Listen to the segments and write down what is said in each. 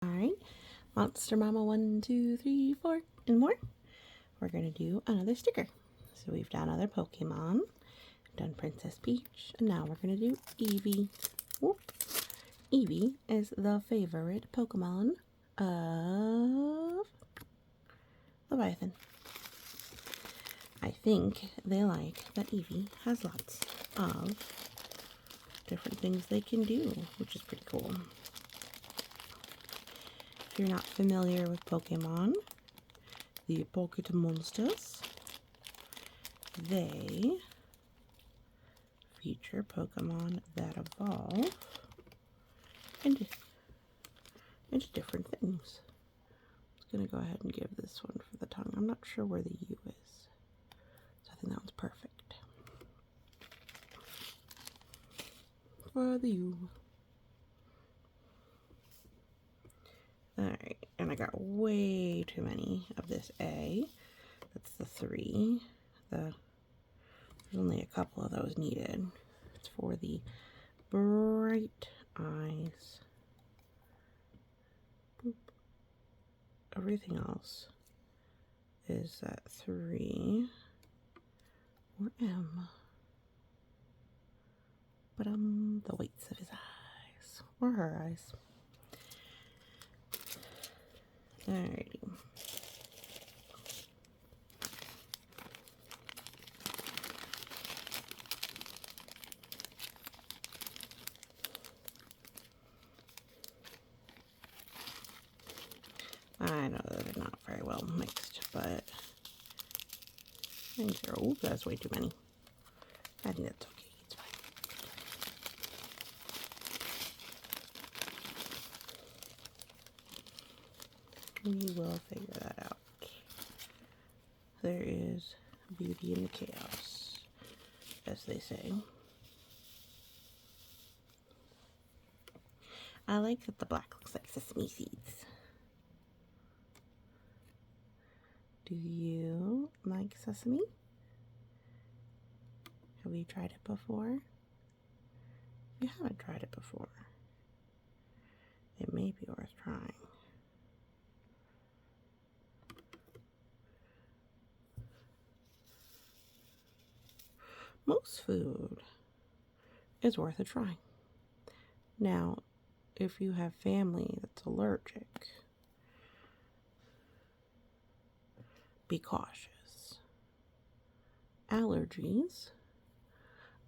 Alright, Monster Mama 1, 2, 3, 4, and more. We're going to do another sticker. So we've done other Pokemon, done Princess Peach, and now we're going to do Evee. Whoop. Evee is the favorite Pokemon of Leviathan. I think they like that Evee has lots of different things they can do, which is pretty cool. If you're not familiar with Pokemon, the Pokémonsters, they feature Pokemon that evolve into different things. I'm going to go ahead and give this one for the tongue. I'm not sure where the U is, so I think that one's perfect. For the U. Alright, and I got way too many of this A. That's the 3. There's only a couple of those needed. It's for the bright eyes. Boop. Everything else is at 3 or M. But the whites of his eyes or her eyes. Alrighty. I know those are not very well mixed, but things are, oh, that's way too many. I think that's okay. It's fine. We will figure that out. There is beauty in the chaos, as they say. I like that the black looks like sesame seeds. Do you like sesame? Have you tried it before? If you haven't tried it before, it may be worth trying. Most food is worth a try. Now, if you have family that's allergic, be cautious. Allergies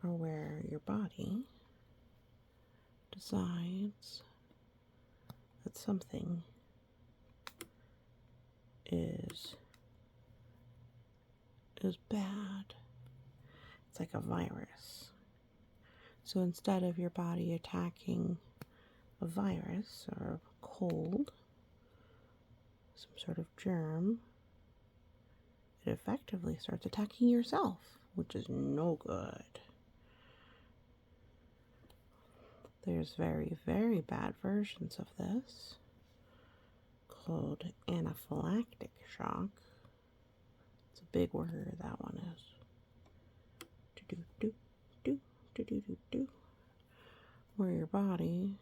are where your body decides that something is bad. It's like a virus. So instead of your body attacking a virus or a cold, some sort of germ, it effectively starts attacking yourself, which is no good. There's very, very bad versions of this called anaphylactic shock. It's a big word, that one is. Do-do-do-do-do-do-do-do. Where your body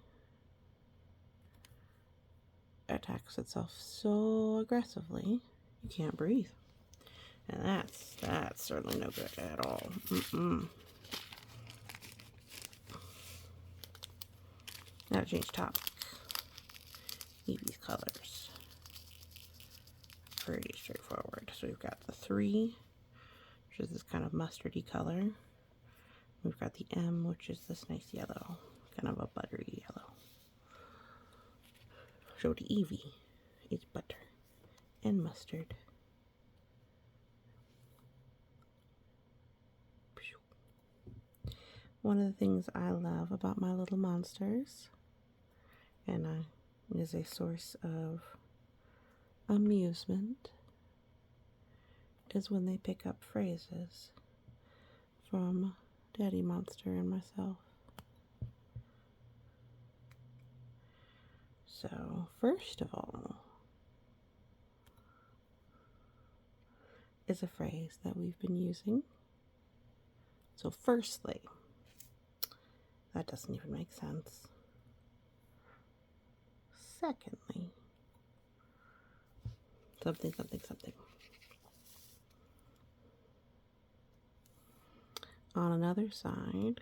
attacks itself so aggressively you can't breathe. And that's certainly no good at all. Now to change topic. Evee's colors. Pretty straightforward. So we've got the 3, which is this kind of mustardy color. We've got the M, which is this nice yellow, kind of a buttery yellow. So the Evee is butter and mustard. One of the things I love about my little monsters, and is a source of amusement, is when they pick up phrases from Daddy Monster and myself. So, first of all, is a phrase that we've been using. So, firstly, that doesn't even make sense. secondly. Something, something, something. On another side,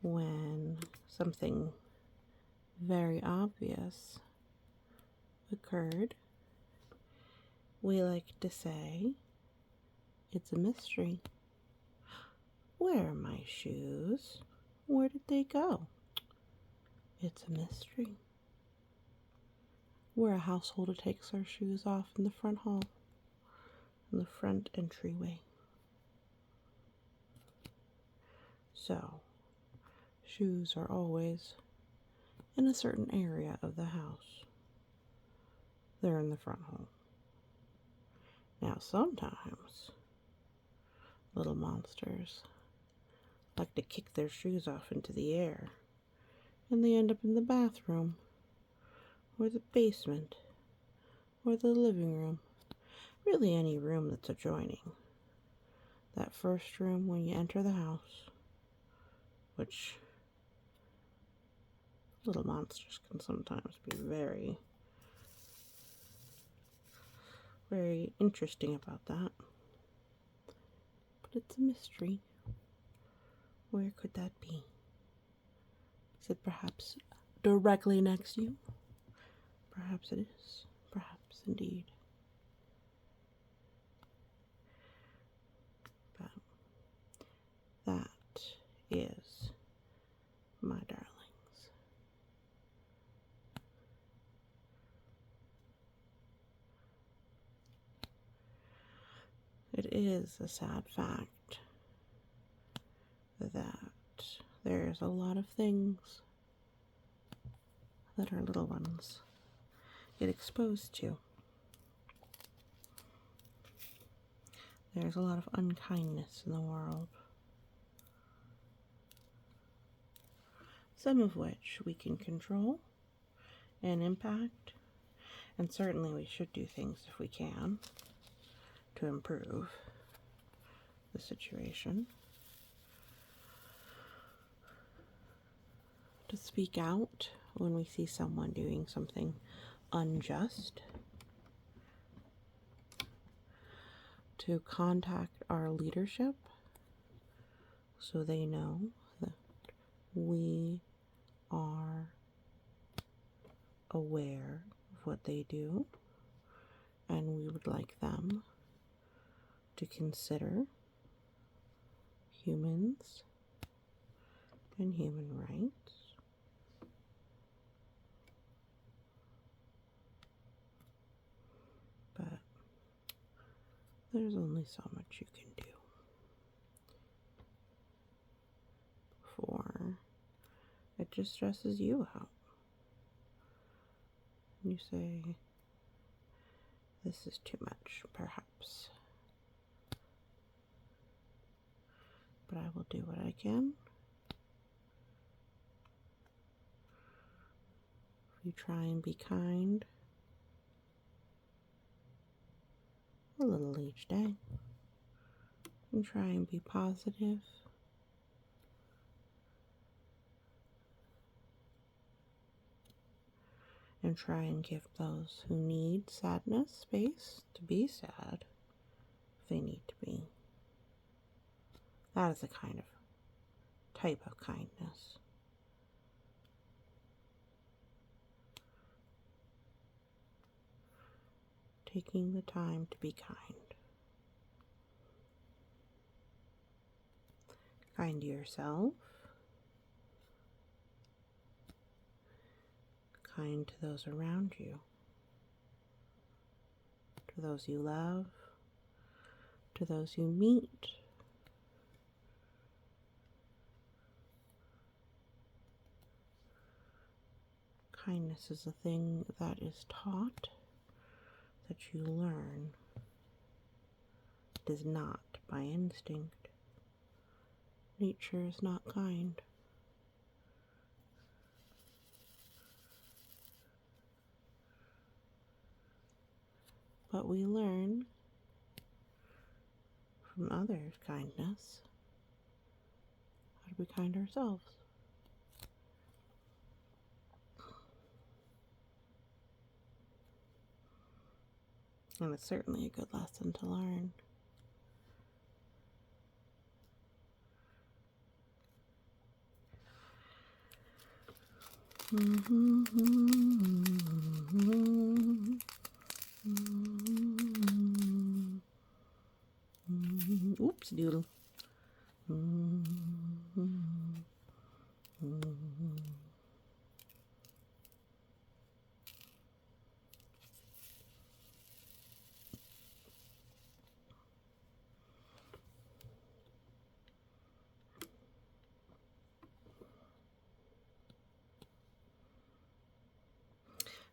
when something very obvious occurred, we like to say, it's a mystery. Where are my shoes? Where did they go? It's a mystery. We're a household that takes our shoes off in the front hall, in the front entryway. So, shoes are always in a certain area of the house. They're in the front hall. Now, sometimes little monsters like to kick their shoes off into the air, and they end up in the bathroom, or the basement, or the living room, really any room that's adjoining. That first room when you enter the house, which little monsters can sometimes be very, very interesting about that. But it's a mystery. Where could that be? Is it perhaps directly next to you? Perhaps it is. Perhaps indeed. But that is my darlings. It is a sad fact that there's a lot of things that our little ones get exposed to. There's a lot of unkindness in the world, some of which we can control and impact, and certainly we should do things if we can to improve the situation. To speak out when we see someone doing something unjust. To contact our leadership so they know that we are aware of what they do and we would like them to consider humans and human rights. But there's only so much you can do before it just stresses you out. You say, this is too much, perhaps. But I will do what I can. If you try and be kind a little each day, and try and be positive, and try and give those who need sadness space to be sad if they need to be. That is a kind of type of kindness. Taking the time to be kind. Kind to yourself. Kind to those around you. To those you love. To those you meet. Kindness is a thing that is taught, that you learn. It is not by instinct. Nature is not kind. But we learn from others' kindness how to be kind ourselves. And it's certainly a good lesson to learn. Oops, doodle.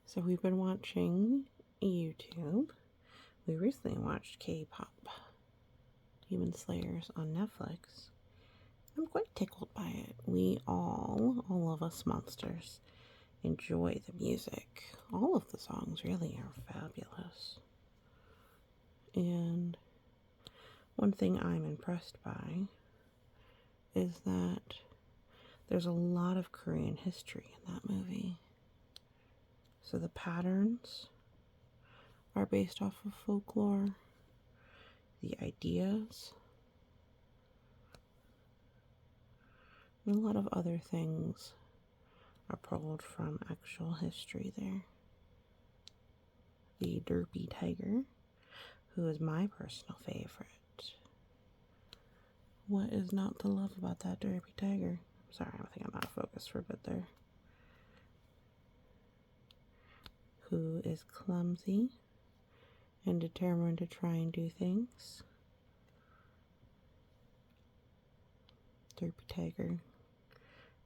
So we've been watching YouTube. We recently watched K-pop Demon Slayers on Netflix. I'm quite tickled by it. We all of us monsters, enjoy the music. All of the songs really are fabulous. And one thing I'm impressed by is that there's a lot of Korean history in that movie. So the patterns are based off of folklore. The ideas and a lot of other things are pulled from actual history there. The derpy tiger, who is my personal favorite. What is not to love about that derpy tiger? Sorry, I think I'm out of focus for a bit there. Who is clumsy and determined to try and do things. Derpy tiger.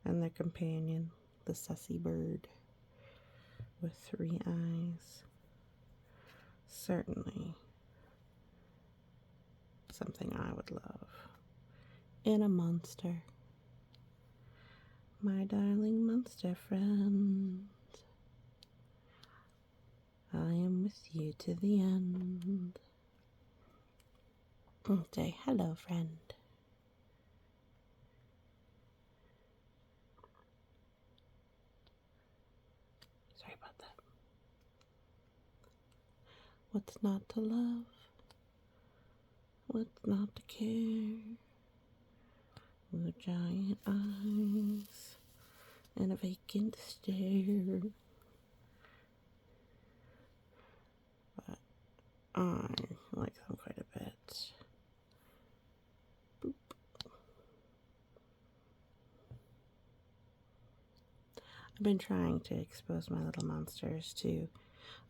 And their companion, the sussy bird with 3 eyes. Certainly something I would love in a monster. My darling monster friend, I am with you to the end. Say hello, friend. Sorry about that. What's not to love? What's not to care? With giant eyes and a vacant stare. But I like them quite a bit. Boop. I've been trying to expose my little monsters to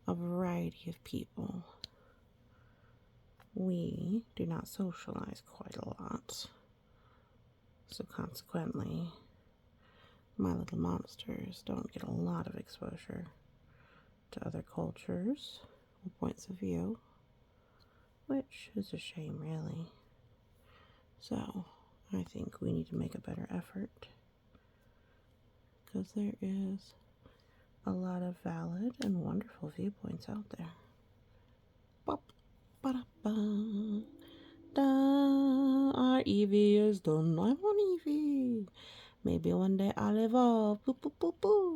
a variety of people. We do not socialize quite a lot. So consequently, my little monsters don't get a lot of exposure to other cultures or points of view, which is a shame, really. So I think we need to make a better effort, because there is a lot of valid and wonderful viewpoints out there. Bop, ba-da-ba. Da, our Evee is done. I want Evee. Maybe one day I'll evolve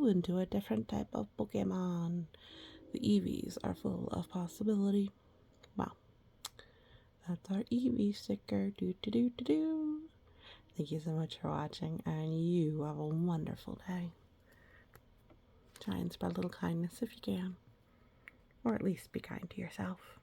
into a different type of Pokemon. The Eevees are full of possibility. Wow. That's our Evee sticker. Do. Thank you so much for watching, and you have a wonderful day. Try and spread a little kindness if you can. Or at least be kind to yourself.